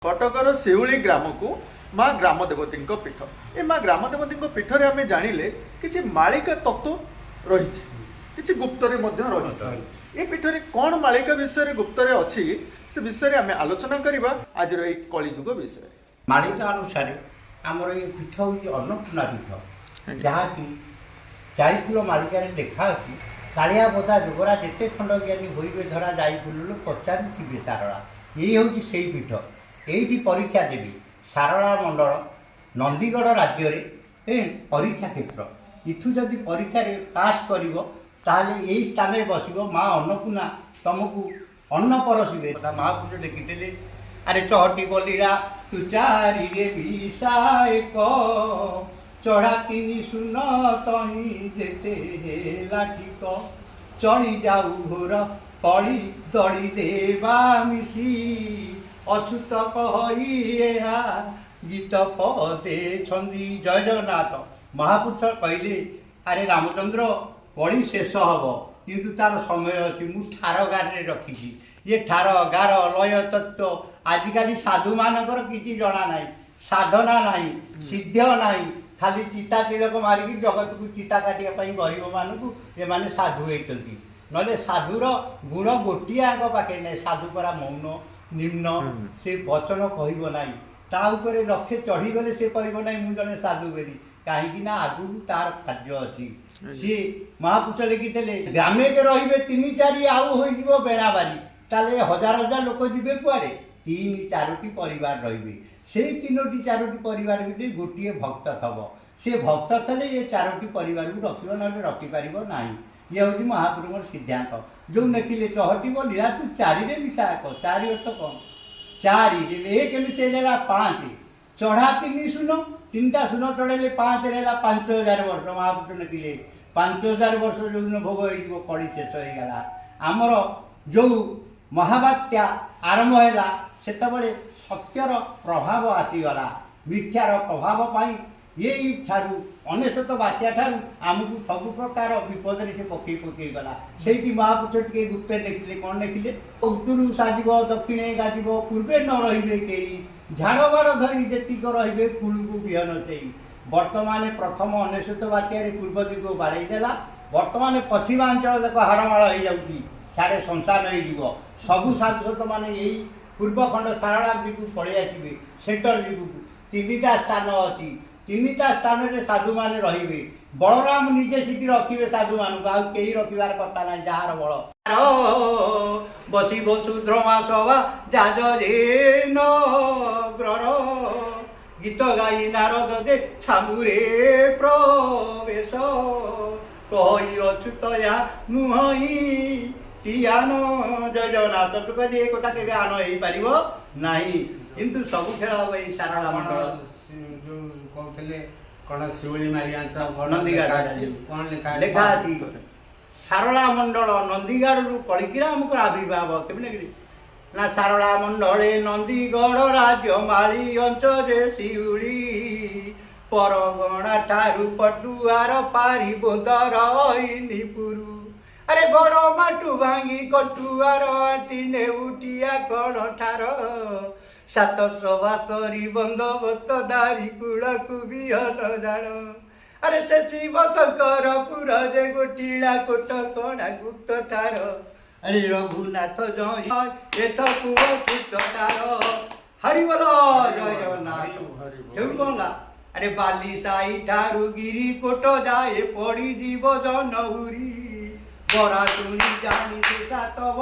कटकर सेउली ग्राम को माँ ग्राम देवती पीठ ए माँ ग्राम देवती पीठरे आम जानिले किसी मालिका तत्व रही किसी गुप्तरे रही पीठरे कौन मालिका विषय गुप्तरे अच्छी से विषय आम आलोचना करवा आज कलिजुग विषय मालिका अनुसार आमर ये पीठ हूँ अन्नपूर्णा पीठ जहाँकि जाईफुल मालिकार लेखा अच्छी कालिया बोधा जोगरा जिते खंड ज्ञानी होइबे धरा जाईफुल पचारि सारला ये हूँ से पीठ ये परीक्षा देवी सारला मंडल नंदीगढ़ राज्य में परीक्षा क्षेत्र इथु जदि परीक्षा पास कर यही स्थान में बस माँ अन्नपूर्णा तुमको अन्न परसिबे महापुरुष लिखिले अरे चहटी बोलिया तू चारि रे विषायक चढ़ा तीन सुन तही जेते लाठिक चढ़ी जाऊ घोर कली दड़ी देवा मिशी अछूत कही गीत पदे छंदी जय जगन्नाथ महापुरुष कहले अरे रामचंद्र कली शेष हम किंतु तार समय अच्छी मुझे ठार गारे रखी ये ठार गार लय तत्व आजिकल साधु मानकर किसी जना ना साधना ना सिद्ध ना खाली चिता तिलक मारिकी जगत को चिता काटापी गरीब मानू ये साधु होती ना साधुर गुण गोटे आग पाखे ना साधु परा मौन निम्न से वचन कहना ताऊपर लक्ष्य चढ़ीगले से कहना मुझे जड़े साधु बेरी कहीं आगु तार कार्य अच्छी सी महापुरुष लिखिले ग्रामे के रे तीन चारि आउ हो बेड़ाबारी ताले हजार हजार लोक जी कुआरे तीन चारोटी परिवार रे से तीनोटी चारोटी परिवार भितर गोटे भक्त थब से भक्त थे ये चारोटी परिवार को रख ना रखिपार ना ये हूँ महापुरुष सिद्धांत जो लिखिले चहटी बोलिया तू चारि विशाख चारि अर्थ कौन चारि एक मिसेला 5 चढ़ा तीन सुन 3टा सुन चढ़ेले 5 रहा 5000 वर्ष महापुरुष लिखिले 5000 वर्ष जो दिन भोग हो कली शेष होगा आमर जो महाबात्या आरंभ है सेतबे सत्यर प्रभाव आसीगला मिथ्यार प्रभाव पाई ये ठारू अनेशत बात्या ठारू आमको सब प्रकार विपद से पकई पकई गला से महापुरुष टे गुप्त लिखिले कौन लिखिले उत्तरू साजिब दक्षिणे गाजिब पूर्वे न रे कई झाड़ बाड़ धरी जेतिक रे कूल को बिहन से वर्तमान प्रथम अनेशत बात्या पूर्व दिग बाड़े देला वर्तमान पश्चिमांचल देख हाड़माड़ हो जाऊँगी साढ़े संसार हो सबू सांसद मैंने यही पूर्वखंड सारला दिगू पलि आसवे सेंटर दिगू 3टा स्थान अच्छी 3टा स्थान में साधु मान रे बलराम निजे सीटी रखिए साधु मान कई रखार कथा ना जार बल बसी बसुद्रमा सभा जाज ग्रह गीत गाई नारद दे छामुरे प्रवेश कही अछूतया नुहई तीयान जय जगन्नाथ तो कहते एक कथा के आन हो पार ना किंतु सब खेल हम ये सारला मंडल जो कहते कौन शिवली मालियांच नंदीगढ़ कौन लेखा सारला मंडल नंदीगढ़ कलिकिरा आमको आविर्भाव केमी ना सारला मंडले नंदीगढ़ राज्य माली अंचले शिवली परगणा ठारू पटुआर पारी बोधर निपुरु अरे गड़ माटू भांगी कटुआर आटी नेउटिया कण ठार 772 बंदोबस्त दारी कूड़ा को बिहन जान अरे से शिव शंकर पुर जे गोटीला कोट कणा गुप्त ठार अरे रघुनाथ जय एथ कुत ठार हरि बोल जय जगन्नाथ अरे बाली साई ठारू गिरी कोट जाए पड़ी जीव जनहुरी बरा शुणी जानी सातव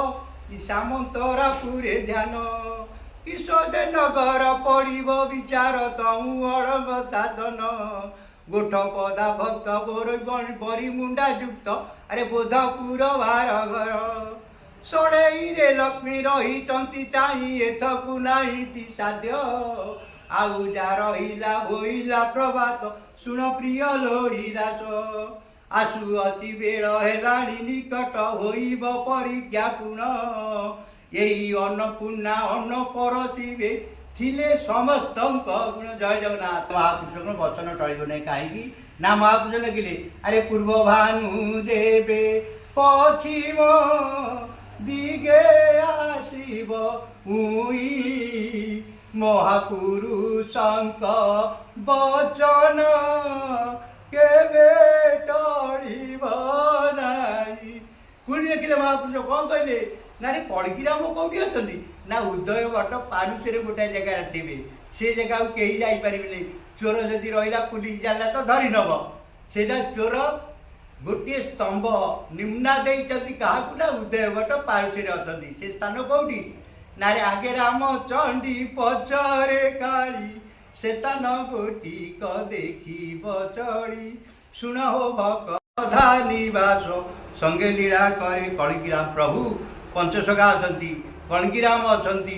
सामंतरा पूरे ध्यान किशोर नगर पड़ब विचार तहु अड़ंग साधन गोठ पदा भक्त बरी मुंडा युक्त अरे बोधपुर भार घर सड़ई रे लक्ष्मी रही चाही एथकु नाही साध्य आउ जा रहिला होइला प्रभात सुन प्रिय लोरी दास आसु अति बेल हेलाणी निकट होइब परीक्षा पुण यही अन्नपूर्णा अन्न परसिबे थिले समस्त गुण जय जगन्नाथ महापुरुष वचन टळिब नहीं कहीं ना महापुरुष लिखिले अरे पूर्व भानु देवे पश्चिम दिगे आसिब उई ମହାପୁରୁଷଙ୍କ ବଚନ କେବେ ଟଳିବ ନାହିଁ। ପୁଣି ଦେଖିଲେ ମହାପୁରୁଷ କ'ଣ କହିଲେ ନା ରେ କଳକିରାମ କୋଉଠି ଅଛନ୍ତି ନା ଉଦୟ ବଟ ପାରୁଷରେ ଗୋଟାଏ ଜାଗାରେ ଥିବେ, ସେ ଜାଗାକୁ କେହି ଯାଇପାରିବେନି। ଚୋର ଯଦି ରହିଲା ପୁଲିସ ଜାଣିଲା ତ ଧରି ନେବ। ସେଇଟା ଚୋର ଗୋଟିଏ ସ୍ତମ୍ଭ ନିମ୍ନା ଦେଇଛନ୍ତି କାହାକୁ ନା ଉଦୟ ବଟ ପାରୁଷରେ ଅଛନ୍ତି। ସେ ସ୍ଥାନ କୋଉଠି ନା ରେ ଆଗେ ରାମ ଚଣ୍ଡୀ ପଛରେ କାଳି, ସେ ସ୍ଥାନ ଗୋଟିକ ଦେଖିବ ଚଳି। ଶୁଣ ହୋ ଭକ୍ତ ନିବାସ ସଙ୍ଗେ ଲୀଳା କରେ କଳକିରାମ। ପ୍ରଭୁ ପଞ୍ଚସଖା ଅଛନ୍ତି, କଳକିରାମ ଅଛନ୍ତି,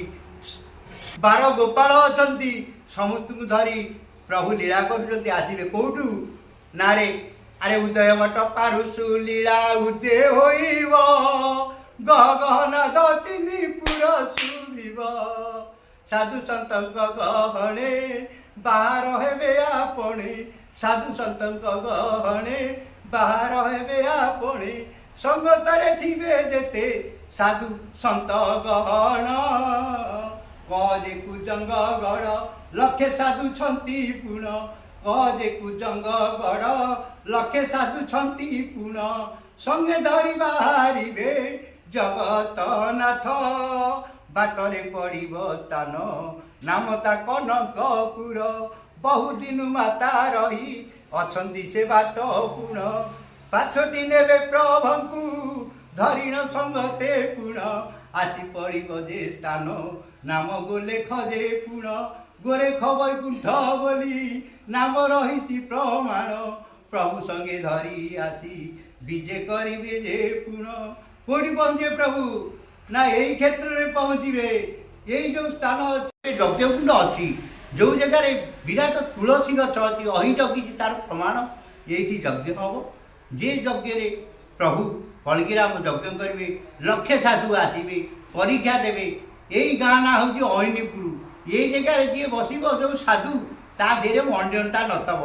ବାର ଗୋପାଳ ଅଛନ୍ତି, ସମସ୍ତଙ୍କୁ ଧରି ପ୍ରଭୁ ଲୀଳା କରୁଛନ୍ତି। ଆସିବେ କୋଉଠୁ ନା ରେ ଆରେ ଉଦୟ ବଟ ପାରୁଷୁ ଲୀଳା ଉଦୟ ହୋଇବ, ଗଗନାଦ ତିନି ପୁର ଶୁଭିବ। ସାଧୁ ସନ୍ତଙ୍କ ଗହଣେ ବାହାର ହେବେ ଆପଣେ, ସାଧୁ ସନ୍ତଙ୍କ ଗହଣେ ବାହାର ହେବେ ଆପଣେ। ସଙ୍ଗତରେ ଥିବେ ଯେତେ ସାଧୁ ସନ୍ତ ଗହଣ, କଜେ କୁଜଙ୍ଗ ଗଡ଼ ଲକ୍ଷେ ସାଧୁ ଛନ୍ତି ପୁଣ, କଜେ କୁଜଙ୍ଗ ଗଡ଼ ଲକ୍ଷେ ସାଧୁ ଛନ୍ତି ପୁଣ। ସଙ୍ଗେ ଧରି ବାହାରିବେ ଜଗତନାଥ, ବାଟରେ ପଡ଼ିବ ସ୍ଥାନ ନାମ ତା କନକପୁର। ବହୁଦିନ ମାତା ରହି ଅଛନ୍ତି ସେ ବାଟ ପୁଣ, ପାଛୋଟି ନେବେ ପ୍ରଭଙ୍କୁ ଧରିଣ ସଙ୍ଗତେ ପୁଣ। ଆସି ପଡ଼ିବ ଯେ ସ୍ଥାନ ନାମ ଗୋଲେଖ ଯେ ପୁଣ, ଗୋରେଖ ବୈକୁଣ୍ଠ ବୋଲି ନାମ ରହିଛି ପ୍ରମାଣ। ପ୍ରଭୁ ସଙ୍ଗେ ଧରି ଆସି ବିଜେ କରିବେ ଯେ ପୁଣ। କୋଉଠି ପହଞ୍ଚିବେ ପ୍ରଭୁ ନା ଏଇ କ୍ଷେତ୍ରରେ ପହଞ୍ଚିବେ। ଏଇ ଯେଉଁ ସ୍ଥାନ ଅଛି ଯଜ୍ଞକୁଣ୍ଡ ଅଛି, ଯେଉଁ ଜାଗାରେ ବିରାଟ ତୁଳସୀ ଗଛ ଅଛି, ଅହି ଜଗିଛି ତାର ପ୍ରମାଣ ଏଇଠି ଯଜ୍ଞ ହେବ। ଯେ ଯଜ୍ଞରେ ପ୍ରଭୁ କଳକିରାମ ଯଜ୍ଞ କରିବେ, ଲକ୍ଷେ ସାଧୁ ଆସିବେ ପରୀକ୍ଷା ଦେବେ। ଏଇ ଗାଁ ନାଁ ହେଉଛି ଅଇନିପୁର। ଏଇ ଜାଗାରେ ଯିଏ ବସିବ ଯେଉଁ ସାଧୁ ତା ଦେହରେ ମଣ୍ଡନତା ନଥିବ,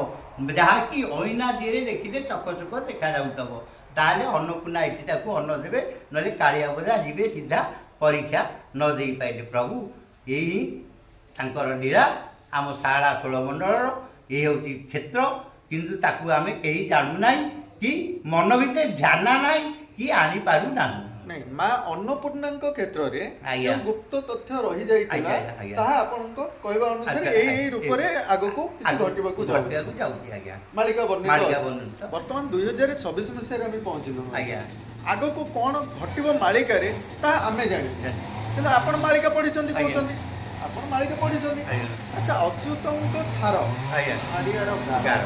ଯାହାକି ଅଇନା ଦେହରେ ଦେଖିଲେ ଚକଚକ ଦେଖାଯାଉଥିବ, ତାହେଲେ ଅନ୍ନପୂର୍ଣ୍ଣା ଏଠି ତାକୁ ଅନ୍ନ ଦେବେ, ନହେଲେ କାଳିଆ ବୋଲା ଯିବେ ସିଧା ପରୀକ୍ଷା ନ ଦେଇପାରିଲେ। ପ୍ରଭୁ ଏହି ତାଙ୍କର ଲୀଳା ଆମ ଶାରଳା ଷୋଳମଣ୍ଡଳର ଏ ହେଉଛି କ୍ଷେତ୍ର, କିନ୍ତୁ ତାକୁ ଆମେ କେହି ଜାଣୁନାହିଁ କି ମନ ଭିତରେ ଧ୍ୟାନ ନାହିଁ କି ଆଣିପାରୁନାହୁଁ। ନାଇଁ, ମା ଅନ୍ନପୂର୍ଣ୍ଣାଙ୍କ କ୍ଷେତ୍ରରେ ଆଜ୍ଞା। ଯେଉଁ ଗୁପ୍ତ ତଥ୍ୟ ରହିଯାଇଥିଲା ଆଜ୍ଞା। ତାହା ଆପଣଙ୍କ କହିବା ଅନୁସାରେ ଏଇ ରୂପରେ ଆଗକୁ କିଛି ଘଟିବାକୁ ଯାଉଛି। ଆଜ୍ଞା ମାଳିକା ବର୍ଣ୍ଣିତ ମାଳିକା ଅଛି। ବର୍ଣ୍ଣିତ। ବର୍ତ୍ତମାନ 2026 ମସିହାରେ ଆମେ ପହଞ୍ଚିଲୁ। ଆଜ୍ଞା ଆଗକୁ କ'ଣ ଘଟିବ ମାଳିକାରେ ତାହା ଆମେ ଜାଣିଛୁ, କିନ୍ତୁ ଆପଣ ମାଳିକା ପଢିଛନ୍ତି କହୁଛନ୍ତି, ଆପଣ ମାଳିକା ପଢିଛନ୍ତି। ଆଜ୍ଞା। ଆଚ୍ଛା, ଅଚ୍ୟୁତଙ୍କ ଥାର ଆଜ୍ଞା ଆରିଆର ଗାର, ଗାର।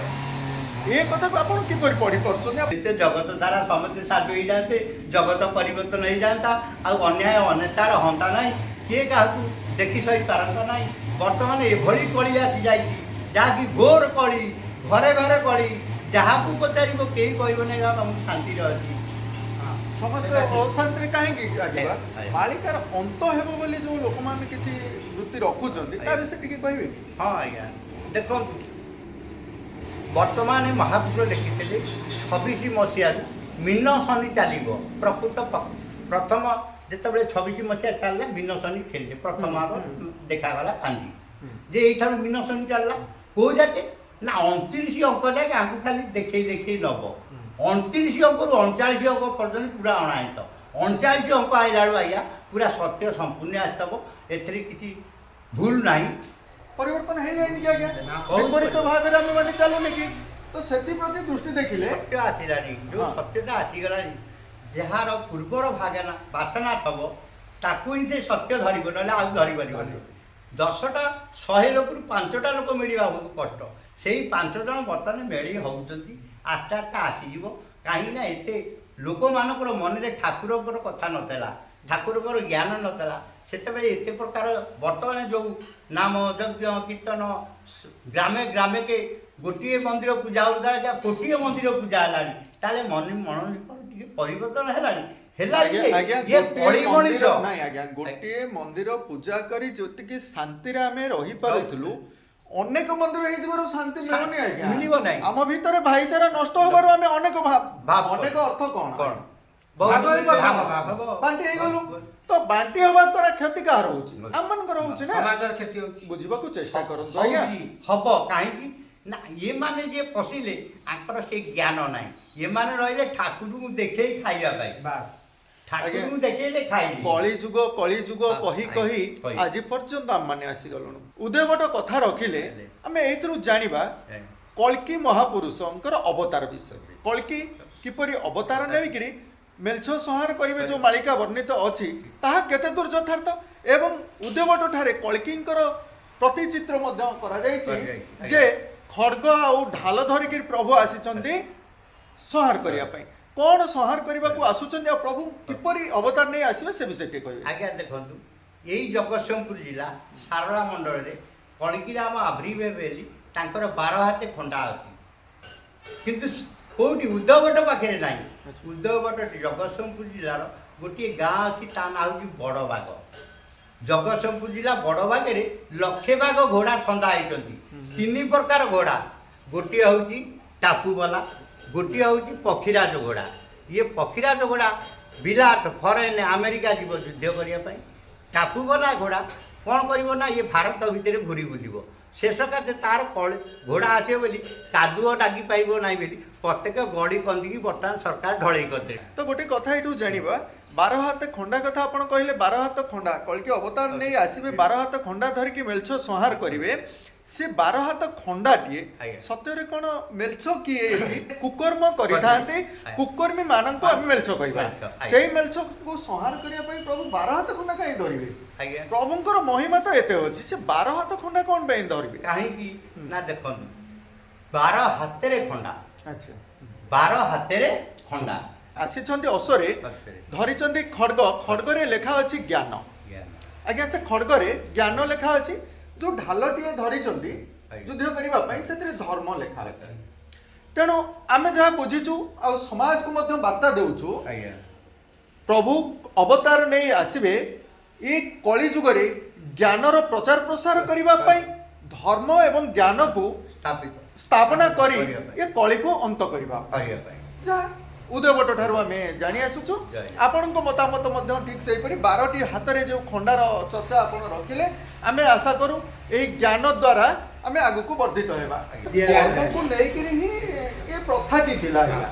ଏ କଥାକୁ ଆପଣ କିପରି ପଢି ପାରୁଛନ୍ତି? ଏତେ ଜଗତ ସାରା ସମସ୍ତେ ସାଧୁ ହେଇଯାଆନ୍ତେ, ଜଗତ ପରିବର୍ତ୍ତନ ହେଇଯାଆନ୍ତା, ଆଉ ଅନ୍ୟାୟ ଅନାଚାର ହନ୍ତା ନାହିଁ, କିଏ କାହାକୁ ଦେଖି ସହି ପାରନ୍ତା ନାହିଁ। ବର୍ତ୍ତମାନ ଏଭଳି କଳି ଆସିଯାଇଛି ଯାହାକି ଘୋର କଳି, ଘରେ ଘରେ କଳି। ଯାହାକୁ ପଚାରିବ କେହି କହିବ ନାହିଁ ତମକୁ ଶାନ୍ତିରେ ଅଛି। ସମସ୍ତେ ଅଶାନ୍ତିରେ କାହିଁକି ଲାଗିବା? ଆଜ୍ଞା। ମାଳିକାର ଅନ୍ତ ହେବ ବୋଲି ଯେଉଁ ଲୋକମାନେ କିଛି ବୃତ୍ତି ରଖୁଛନ୍ତି ତା ବିଷୟରେ ଟିକେ କହିବେ କି? ହଁ ଆଜ୍ଞା, ଦେଖନ୍ତୁ ବର୍ତ୍ତମାନ ମହାପୁରୁଷ ଲେଖିଥିଲେ 26 ମସିହାରୁ ମୀନ ଶନି ଚାଲିବ। ପ୍ରଥମ ଯେତେବେଳେ 26 ମସିହା ଚାଲିଲା ମୀନ ଶନି ଖେଳିଲେ, ପ୍ରଥମ ଦେଖାଗଲା ପାଞ୍ଜି ଯେ ଏଇଠାରୁ ମୀନ ଶନି ଚାଲିଲା। କୋଉ ଯାକେ ନା 29 ଅଙ୍କ ଯାକେ ଆଙ୍କୁ ଖାଲି ଦେଖେଇ ଦେଖେଇ ନେବ। 29 ଅଙ୍କରୁ 39 ଅଙ୍କ ପର୍ଯ୍ୟନ୍ତ ପୁରା ଅଣାୟିତ। 39 ଅଙ୍କ ଆଇଲା ବେଳୁ ଆଜ୍ଞା ପୁରା ସତ୍ୟ ସମ୍ପୂର୍ଣ୍ଣ ଆସିଥିବ, ଏଥିରେ କିଛି ଭୁଲ ନାହିଁ। ପରିବର୍ତ୍ତନ ହେଇଯାଇନି କି ଆଜ୍ଞା? ବିପରୀତ ଭାଗରେ ଆମେ ମାନେ ଚାଲୁନି କି? ତ ସେଥିପ୍ରତି ଦୃଷ୍ଟି ଦେଖିଲେ ସତ୍ୟ ଆସିଲାଣି, ଯେଉଁ ସତ୍ୟଟା ଆସିଗଲାଣି, ଯାହାର ପୂର୍ବର ଭାଗନା ବାସନା ଥବ ତାକୁ ହିଁ ସେ ସତ୍ୟ ଧରିବ, ନହେଲେ ଆଉ ଧରିପାରିବନି। 10ଟା 100 ଲୋକରୁ 5ଟା ଲୋକ ମିଳିବା ବହୁତ କଷ୍ଟ। ସେଇ 5 ଜଣ ବର୍ତ୍ତମାନ ମେଳି ହେଉଛନ୍ତି, ଆସ୍ତେ ଆସ୍ତେ ଆସିଯିବ। କାହିଁକିନା ଏତେ ଲୋକମାନଙ୍କର ମନରେ ଠାକୁରଙ୍କର କଥା ନଥିଲା, ଠାକୁରଙ୍କର ଜ୍ଞାନ ନଥିଲା। ସେତେବେଳେ ଏତେ ପ୍ରକାର ବର୍ତ୍ତମାନ ଯେଉଁ ନାମ ଯଜ୍ଞ କୀର୍ତ୍ତନ ଗ୍ରାମେ ଗ୍ରାମେକେ ଗୋଟିଏ ମନ୍ଦିର ପୂଜା ହେଉଥିଲା, କୋଟିଏ ମନ୍ଦିର ପୂଜା ହେଲାଣି। ତାହେଲେ ମନ ଟିକେ ପରିବର୍ତ୍ତନ ହେଲାଣି। ଗୋଟିଏ ମନ୍ଦିର ପୂଜା କରି ଯେତିକି ଶାନ୍ତିରେ ଆମେ ରହିପାରୁଥିଲୁ, ଅନେକ ମନ୍ଦିର ହେଇଯିବାରୁ ଶାନ୍ତି ମିଳୁନି ଆଜ୍ଞା, ମିଳିବ ନାହିଁ। ଆମ ଭିତରେ ଭାଇଚାରା ନଷ୍ଟ ହବାରୁ ଆମେ ଅନେକ ଅର୍ଥ କ'ଣ ଭାଗ ହେଇଗଲା। ଭାଗ। ବାଣ୍ଟି ହେଇଗଲୁ ତ ବାଣ୍ଟି ହବା ଦ୍ୱାରା କ୍ଷତି କାହାର ହଉଛି ଆମମାନଙ୍କର ହଉଛି ନା ସମାଜର କ୍ଷତି ହଉଛି। ବୁଝିବାକୁ ଚେଷ୍ଟା କରନ୍ତୁ ଆଜ୍ଞା ହଉଛି, ହବ କାହିଁକି ନା ଏମାନେ ଯିଏ ପଶିଲେ ତାଙ୍କର ସେ ଜ୍ଞାନ ନାହିଁ। ଏମାନେ ରହିଲେ ଠାକୁରଙ୍କୁ ଦେଖେଇ ଖାଇବା ପାଇଁ, ବାସ୍ ଠାକୁରଙ୍କୁ ଦେଖେଇଲେ ଖାଇଲେ। କଳିଯୁଗ କହି କହି ଆଜି ପର୍ଯ୍ୟନ୍ତ ଆମମାନେ ଆସିଗଲୁଣୁ। ଉଦୟଭଟ୍ଟ କଥା ରଖିଲେ ଆମେ ଏଇଥିରୁ ଜାଣିବା କଳ୍କି ମହାପୁରୁଷଙ୍କର ଅବତାର ବିଷୟରେ। କଳ୍କି କିପରି ଅବତାର ନେଇକିରି ମେଲଛ ସଂହାର କରିବେ ଯୋଉ ମାଳିକା ବର୍ଣ୍ଣିତ ଅଛି ତାହା କେତେ ଦୂର ଯଥାର୍ଥ ଏବଂ ଉଦୟଭଟ୍ଟ ଠାରେ କଳ୍କିଙ୍କର ପ୍ରତିଚିତ୍ର ମଧ୍ୟ କରାଯାଇଛି ଯେ ଖଡ୍ଗ ଆଉ ଢାଲ ଧରିକି ପ୍ରଭୁ ଆସିଛନ୍ତି ସଂହାର କରିବା ପାଇଁ। କଣ ସଂହାର କରିବାକୁ ଆସୁଛନ୍ତି ଆଉ ପ୍ରଭୁ କିପରି ଅବତାର ନେଇ ଆସିବେ ସେ ବିଷୟ ଟିକେ କହିବେ। ଆଜ୍ଞା ଦେଖନ୍ତୁ, ଏଇ ଜଗତସିଂହପୁର ଜିଲ୍ଲା ସାରଳା ମଣ୍ଡଳରେ କଳିକିରାମ ଆବ୍ରିବେ ବୋଲି ତାଙ୍କର 12 ହାତେ ଖଣ୍ଡା ଅଛି, କିନ୍ତୁ କୋଉଠି ଉଦୟଭଟ୍ଟ ପାଖରେ ନାହିଁ। ଉଦୟଭଟ୍ଟ ଜଗତସିଂହପୁର ଜିଲ୍ଲାର ଗୋଟିଏ ଗାଁ ଅଛି, ତା ନାଁ ହେଉଛି ବଡ଼ବାଗ। ଜଗତସିଂହପୁର ଜିଲ୍ଲା ବଡ଼ବାଗରେ 1,00,000 ବାଘ ଘୋଡ଼ା ଛନ୍ଦା ହେଇଛନ୍ତି। 3 ପ୍ରକାର ଘୋଡ଼ା, ଗୋଟିଏ ହେଉଛି ଟାପୁବାଲା, ଗୋଟିଏ ହେଉଛି ପକ୍ଷୀରାଜ ଘୋଡ଼ା। ଇଏ ପକ୍ଷୀରାଜ ଘୋଡ଼ା ବିଲାତ ଫରେନ୍ ଆମେରିକା ଯିବ ଯୁଦ୍ଧ କରିବା ପାଇଁ। ଟାପୁବାଲା ଘୋଡ଼ା କ'ଣ କରିବ ନା ଇଏ ଭାରତ ଭିତରେ ଘୁରି ବୁଲିବ। ଶେଷ କାছে ତାର ଘୋଡ଼ା ଆସିବ ବୋଲି କାଦୁଅ ଡାକି ପାଇବ ନାହିଁ ବୋଲି ପ୍ରତ୍ୟେକ ଗଡ଼ି କନ୍ଦିକି ବର୍ତ୍ତମାନ ସରକାର ଢଳେଇ କରିଦେଲେ। ତ ଗୋଟେ କଥା ଏଇଠୁ ଜାଣିବା 12 ହାତ ଖଣ୍ଡା କଥା ଆପଣ କହିଲେ। 12 ହାତ ଖଣ୍ଡା କଳ୍କି ଅବତାର ନେଇ ଆସିବେ, 12 ହାତ ଖଣ୍ଡା ଧରିକି ମେଲଛ ସଂହାର କରିବେ। ସେ 12 ହାତ ଖଣ୍ଡାଟିଏ ସତ୍ୟରେ କ'ଣ ମେଲଛ କିଏ କୁକର୍ମ କରିଥାନ୍ତି, କୁକର୍ମୀ ମାନଙ୍କୁ ଆମେ ମେଲଛ କହିବା। ସେଇ ମେଲଛକୁ ସଂହାର କରିବା ପାଇଁ ପ୍ରଭୁ 12 ହାତ ଖଣ୍ଡା କାହିଁ ଧରିବେ? ପ୍ରଭୁଙ୍କର ମହିମା ତ ଏତେ ଅଛି, ସେ 12 ହାତ ଖଣ୍ଡା କ'ଣ ପାଇଁ ଧରିବେ? କାହିଁକି ନା ଦେଖନ୍ତୁ, 12 ହାତରେ ଖଣ୍ଡା, ଆଚ୍ଛା 12 ହାତରେ ଖଣ୍ଡା ଆସିଛନ୍ତି ଅସରେ, ଧରିଛନ୍ତି ଖଡ୍ଗ। ଖଡ୍ଗରେ ଲେଖା ଅଛି ଜ୍ଞାନ। ଆଜ୍ଞା ସେ ଖଡ୍ଗରେ ଜ୍ଞାନ ଲେଖା ଅଛି। ଯୋଉ ଢାଲଟିଏ ଧରିଛନ୍ତି ଯୁଦ୍ଧ କରିବା ପାଇଁ ସେଥିରେ ଧର୍ମ ଲେଖା ଅଛି। ତେଣୁ ଆମେ ଯାହା ବୁଝିଛୁ ଆଉ ସମାଜକୁ ମଧ୍ୟ ବାର୍ତ୍ତା ଦେଉଛୁ, ପ୍ରଭୁ ଅବତାର ନେଇ ଆସିବେ ଏ କଳି ଯୁଗରେ ଜ୍ଞାନର ପ୍ରଚାର ପ୍ରସାର କରିବା ପାଇଁ, ଧର୍ମ ଏବଂ ଜ୍ଞାନକୁ ସ୍ଥାପନା କରି ଏ କଳିକୁ ଅନ୍ତ କରିବା ପାଇଁ। ଯାହା ଉଦୟଭଟ୍ଟ ଠାରୁ ଆମେ ଜାଣି ଆସୁଛୁ। ଆପଣଙ୍କ ମତାମତ ମଧ୍ୟ ଠିକ୍ ସେହିପରି 12ଟି ହାତରେ ଯେଉଁ ଖଣ୍ଡାର ଚର୍ଚ୍ଚା ଆପଣ ରଖିଲେ, ଆମେ ଆଶା କରୁ ଏହି ଜ୍ଞାନ ଦ୍ୱାରା ଆମେ ଆଗକୁ ବର୍ଦ୍ଧିତ ହେବା। କର୍ମକୁ ନେଇକିରି ହିଁ ଏ ପ୍ରଥାଟି ଥିଲା।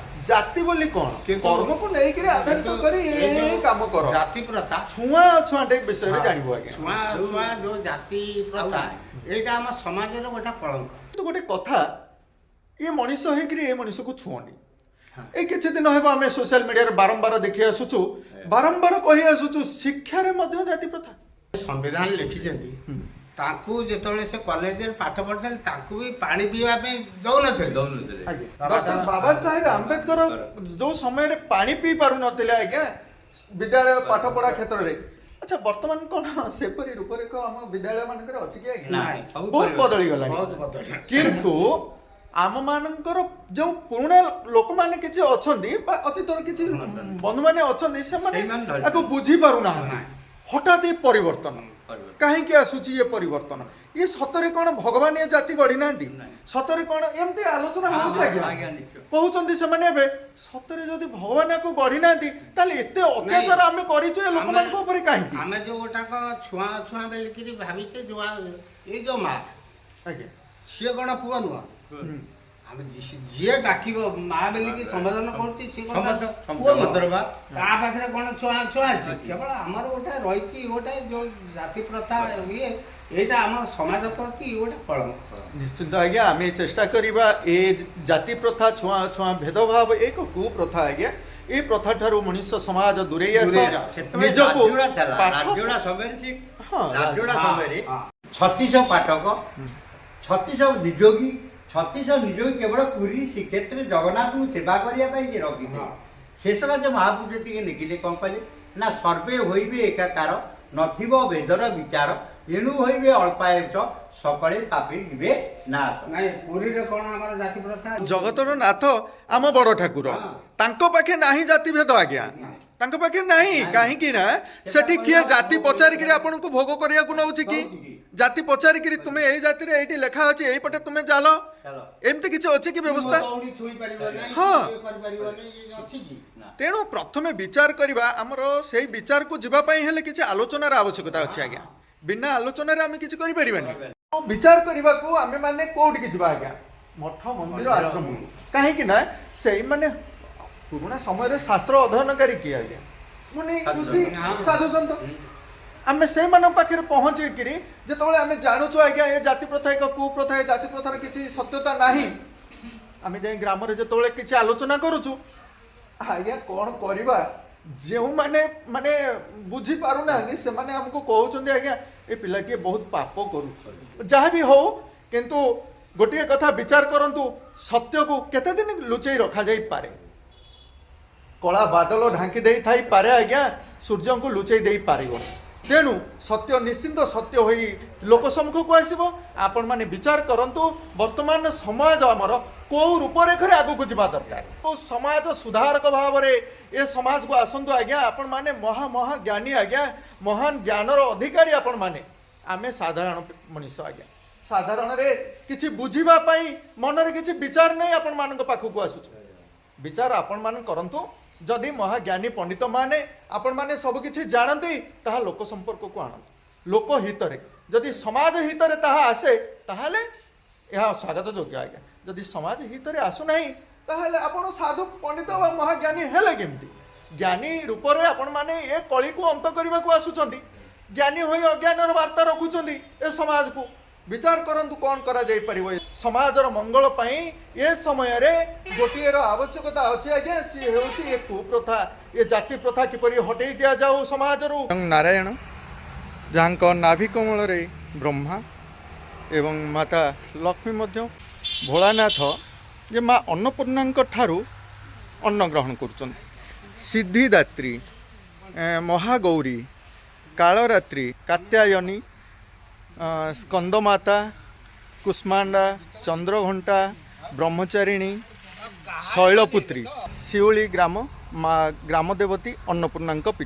ଜାତି ବୋଲି କ'ଣ, କର୍ମକୁ ନେଇକିରି ଆଧାରିତ କରି ଏ କାମ କର। ଜାତି ପ୍ରଥା ଛୁଆଁ ଅଛୁଆଁଟେ ବିଷୟରେ ଜାଣିବୁ ଆଜ୍ଞା। ଛୁଆଁ ଯୋଉ ଜାତି ପ୍ରଥା ଏଇଟା ଆମ ସମାଜର ଗୋଟେ କଳଙ୍କ। କିନ୍ତୁ ଗୋଟେ କଥା, ଏ ମଣିଷ ହେଇକିରି ଏ ମଣିଷକୁ ଛୁଅଁନି। এই କିଛି ଦିନ ହେବ ଆମେ ସୋସିଆଲ ମିଡ଼ିଆରେ ବାରମ୍ବାର ଦେଖି ଆସୁଛୁ, ବାରମ୍ବାର କହି ଆସୁଛୁ, ଶିକ୍ଷାରେ ମଧ୍ୟ ଜାତି ପ୍ରଥା। ସମ୍ବିଧାନ ଲେଖିଛନ୍ତି, ତାଙ୍କୁ ଯେତେବେଳେ ସେ କଲେଜରେ ପାଠ ପଢୁଥିଲେ ତାଙ୍କୁ ବି ପାଣି ପିଇବା ପାଇଁ ଦଉନଥିଲେ। ବାବା ସାହେବ ଆମ୍ବେଦକର ଯୋଉ ସମୟରେ ପାଣି ପିଇ ପାରୁନଥିଲେ ଆଜ୍ଞା ବିଦ୍ୟାଳୟ ପାଠ ପଢା କ୍ଷେତ୍ରରେ, ଆଚ୍ଛା ବର୍ତ୍ତମାନ କ'ଣ ସେପରି ରୂପରେଖ ଆମ ବିଦ୍ୟାଳୟ ମାନଙ୍କରେ ଅଛି କି ଆଜ୍ଞା? ବହୁତ ବଦଳି ଗଲାଣି। କିନ୍ତୁ ଆମମାନଙ୍କର ଯେଉଁ ପୁରୁଣା ଲୋକମାନେ କିଛି ଅଛନ୍ତି ବା ଅତୀତର କିଛି ବନ୍ଧୁମାନେ ଅଛନ୍ତି, ସେମାନେ ତାକୁ ବୁଝିପାରୁନାହାନ୍ତି। ହଠାତ୍ ଏ ପରିବର୍ତ୍ତନ କାହିଁକି ଆସୁଛି? ଏ ପରିବର୍ତ୍ତନ ଇଏ ସତରେ କ'ଣ ଭଗବାନ ଏ ଜାତି ଗଢ଼ିନାହାନ୍ତି? ସତରେ କ'ଣ ଏମିତି ଆଲୋଚନା ହେଉଛି ଆଜ୍ଞା? କହୁଛନ୍ତି ସେମାନେ ଏବେ ସତରେ ଯଦି ଭଗବାନ ୟାକୁ ଗଢ଼ିନାହାନ୍ତି ତାହେଲେ ଏତେ ଅତ୍ୟାଚାର ଆମେ କରିଛୁ ଏ ଲୋକମାନଙ୍କ ଉପରେ କାହିଁକି? ଆମେ ଯୋଉ ଗୋଟାକ ଛୁଆଁ ଛୁଆଁ ବୋଲିକିରି ଭାବିଛେ, ଯୋଉ ଏଇ ଯୋଉ ମା ଆଜ୍ଞା ସିଏ କ'ଣ ପୁଅ ନୁହଁ? ଆମେ ଯିଏ ଡାକିବ ମା ବୋଲିକି ସମ୍ಬೋଧନ କରୁଛି ସିଏ ତା ପାଖରେ କ'ଣ ଛୁଆଁ ଛୁଆଁ ଅଛି? କେବଳ ଆମର ଗୋଟେ ରହିଛି ଗୋଟେ ଯୋଉ ଜାତି ପ୍ରଥା ଇଏ, ଏଇଟା ଆମ ସମାଜ ପ୍ରତି ଗୋଟେ କଳଙ୍କ। ନିଶ୍ଚିନ୍ତ ଆଜ୍ଞା, ଆମେ ଚେଷ୍ଟା କରିବା ଏ ଜାତି ପ୍ରଥା, ଛୁଆଁ ଛୁଆଁ ଭେଦଭାବ ଏକ କୁପ୍ରଥା ଆଜ୍ଞା। ଏ ପ୍ରଥା ଠାରୁ ମଣିଷ ସମାଜ ଦୂରେଇ ଆସ, ନିଜକୁ 36 ପାଠକ, 36 ନିଯୋଗୀ, 36 ନିଯୋଗୀ କେବଳ ପୁରୀ ଶ୍ରୀକ୍ଷେତ୍ରରେ ଜଗନ୍ନାଥଙ୍କୁ ସେବା କରିବା ପାଇଁ ସେ ରଖିଥିଲେ। ଶେଷ କାছে ମହାପୁରୁଷ ଟିକେ ଲେଖିଲେ କ'ଣ କହିଲେ ନା, ସର୍ବେ ହୋଇବେ ଏକାକାର, ନଥିବ ବେଦର ବିଚାର, ଏଣୁ ହୋଇବେ ଅଳ୍ପାୟୁଷ, ସକଳେ ପାପୀ ଯିବେ ନାଶ। ନାଇଁ ପୁରୀରେ କ'ଣ ଆମର ଜାତି ପ୍ରଥା? ଜଗତର ନାଥ ଆମ ବଡ଼ ଠାକୁର, ତାଙ୍କ ପାଖେ ନାହିଁ ଜାତି ଭେଦ ଆଜ୍ଞା, ତାଙ୍କ ପାଖେ ନାହିଁ। କାହିଁକି ନା ସେଠି କିଏ ଜାତି ପଚାରିକିରି ଆପଣଙ୍କୁ ଭୋଗ କରିବାକୁ ନେଉଛି କି? ଜାତି ପଚାରିକିରି ତୁମେ ଏଇ ଜାତିରେ ଏଇଠି ଲେଖା ଅଛି ଏଇପଟେ ତୁମେ ଚାଲ ଚାଲ ଏମିତି କିଛି ଅଛି କି ବ୍ୟବସ୍ଥା? ଦଉଡ଼ି ଛୁଇଁ ପାରିବ ନାହିଁ, ହଁ। ଇଏ କରିପାରିବନି, ଇଏ ଅଛି କି? ନା। ତେଣୁ ପ୍ରଥମେ ବିଚାର କରିବା ଆମର ସେଇ ବିଚାରକୁ ଯିବା ପାଇଁ ହେଲେ କିଛି ଆଲୋଚନାର ଆବଶ୍ୟକତା ଅଛି ଆଜ୍ଞା। ବିନା ଆଲୋଚନାରେ ଆମେ କିଛି କରିପାରିବାନି। ବିଚାର କରିବାକୁ ଆମେ ମାନେ କୋଉଠିକି ଯିବା ଆଜ୍ଞା? ମଠ ମନ୍ଦିର ଆଶ୍ରମ। କାହିଁକି ନା ସେଇମାନେ ପୁରୁଣା ସମୟରେ ଶାସ୍ତ୍ର ଅଧ୍ୟୟନକାରୀ କିଏ ଆଜ୍ଞା? ମାନେ ଋଷି ସାଧୁ ସନ୍ଥ। ଆମେ ସେଇମାନଙ୍କ ପାଖରେ ପହଞ୍ଚିକିରି ଯେତେବେଳେ ଆମେ ଜାଣୁଛୁ ଆଜ୍ଞା ଏ ଜାତି ପ୍ରଥା ଏକ କୁପ୍ରଥା, ଏ ଜାତି ପ୍ରଥାର କିଛି ସତ୍ୟତା ନାହିଁ, ଆମେ ଯାଇ ଗ୍ରାମରେ ଯେତେବେଳେ କିଛି ଆଲୋଚନା କରୁଛୁ ଆଜ୍ଞା କ'ଣ କରିବା? ଯେଉଁମାନେ ମାନେ ବୁଝି ପାରୁନାହାନ୍ତି ସେମାନେ ଆମକୁ କହୁଛନ୍ତି ଆଜ୍ଞା ଏ ପିଲାଟିଏ ବହୁତ ପାପ କରୁଛି। ଯାହା ବି ହଉ କିନ୍ତୁ ଗୋଟିଏ କଥା ବିଚାର କରନ୍ତୁ, ସତ୍ୟକୁ କେତେ ଦିନ ଲୁଚେଇ ରଖାଯାଇପାରେ? କଳା ବାଦଲ ଢାଙ୍କି ଦେଇଥାଇପାରେ ଆଜ୍ଞା, ସୂର୍ଯ୍ୟଙ୍କୁ ଲୁଚେଇ ଦେଇପାରିବନି। ତେଣୁ ସତ୍ୟ ନିଶ୍ଚିନ୍ତ ସତ୍ୟ ହୋଇ ଲୋକ ସମ୍ମୁଖକୁ ଆସିବ। ଆପଣମାନେ ବିଚାର କରନ୍ତୁ ବର୍ତ୍ତମାନ ସମାଜ ଆମର କୋଉ ରୂପରେଖରେ ଆଗକୁ ଯିବା ଦରକାର। ସମାଜ ସୁଧାରକ ଭାବରେ ଏ ସମାଜକୁ ଆସନ୍ତୁ ଆଜ୍ଞା। ଆପଣମାନେ ମହା ଜ୍ଞାନୀ ଆଜ୍ଞା, ମହାନ ଜ୍ଞାନର ଅଧିକାରୀ ଆପଣମାନେ। ଆମେ ସାଧାରଣ ମଣିଷ ଆଜ୍ଞା। ସାଧାରଣରେ କିଛି ବୁଝିବା ପାଇଁ ମନରେ କିଛି ବିଚାର ନେଇ ଆପଣମାନଙ୍କ ପାଖକୁ ଆସୁଛୁ। ବିଚାର ଆପଣମାନେ କରନ୍ତୁ। ଯଦି ମହାଜ୍ଞାନୀ ପଣ୍ଡିତ ମାନେ ଆପଣମାନେ ସବୁ କିଛି ଜାଣନ୍ତି ତାହା ଲୋକ ସମ୍ପର୍କକୁ ଆଣନ୍ତୁ। ଲୋକ ହିତରେ ଯଦି ସମାଜ ହିତରେ ତାହା ଆସେ ତାହେଲେ ଏହା ସ୍ୱାଗତ ଯୋଗ୍ୟ ଆଜ୍ଞା। ଯଦି ସମାଜ ହିତରେ ଆସୁନାହିଁ ତାହେଲେ ଆପଣ ସାଧୁ ପଣ୍ଡିତ ବା ମହାଜ୍ଞାନୀ ହେଲେ କେମିତି? ଜ୍ଞାନୀ ରୂପରେ ଆପଣମାନେ ଏ କଳିକୁ ଅନ୍ତ କରିବାକୁ ଆସୁଛନ୍ତି। ଜ୍ଞାନୀ ହୋଇ ଅଜ୍ଞାନର ବାର୍ତ୍ତା ରଖୁଛନ୍ତି ଏ ସମାଜକୁ। ବିଚାର କରନ୍ତୁ କ'ଣ କରାଯାଇପାରିବ ସମାଜର ମଙ୍ଗଳ ପାଇଁ। ଏ ସମୟରେ ଗୋଟିଏର ଆବଶ୍ୟକତା ଅଛି ଆଜ୍ଞା, ସିଏ ହେଉଛି ଏ କୁପ୍ରଥା, ଏ ଜାତି ପ୍ରଥା କିପରି ହଟେଇ ଦିଆଯାଉ ସମାଜରୁ। ନାରାୟଣ ଯାହାଙ୍କ ନାଭି କମଳରେ ବ୍ରହ୍ମା ଏବଂ ମାତା ଲକ୍ଷ୍ମୀ ମଧ୍ୟ, ଭୋଳାନାଥ ଯେ ମା ଅନ୍ନପୂର୍ଣ୍ଣାଙ୍କ ଠାରୁ ଅନ୍ନ ଗ୍ରହଣ କରୁଛନ୍ତି। ସିଦ୍ଧିଦାତ୍ରୀ, ମହାଗୌରୀ, କାଳରାତ୍ରୀ, କାତ୍ୟାୟନୀ, ସ୍କନ୍ଦମାତା, କୁଷ୍ମାଣ୍ଡା, ଚନ୍ଦ୍ରଘଣ୍ଟା, ବ୍ରହ୍ମଚାରିଣୀ, ଶୈଳପୁତ୍ରୀ, ଶିଉଳି ଗ୍ରାମ ମା ଗ୍ରାମ ଦେବତୀ ଅନ୍ନପୂର୍ଣ୍ଣାଙ୍କ ପୀଠ।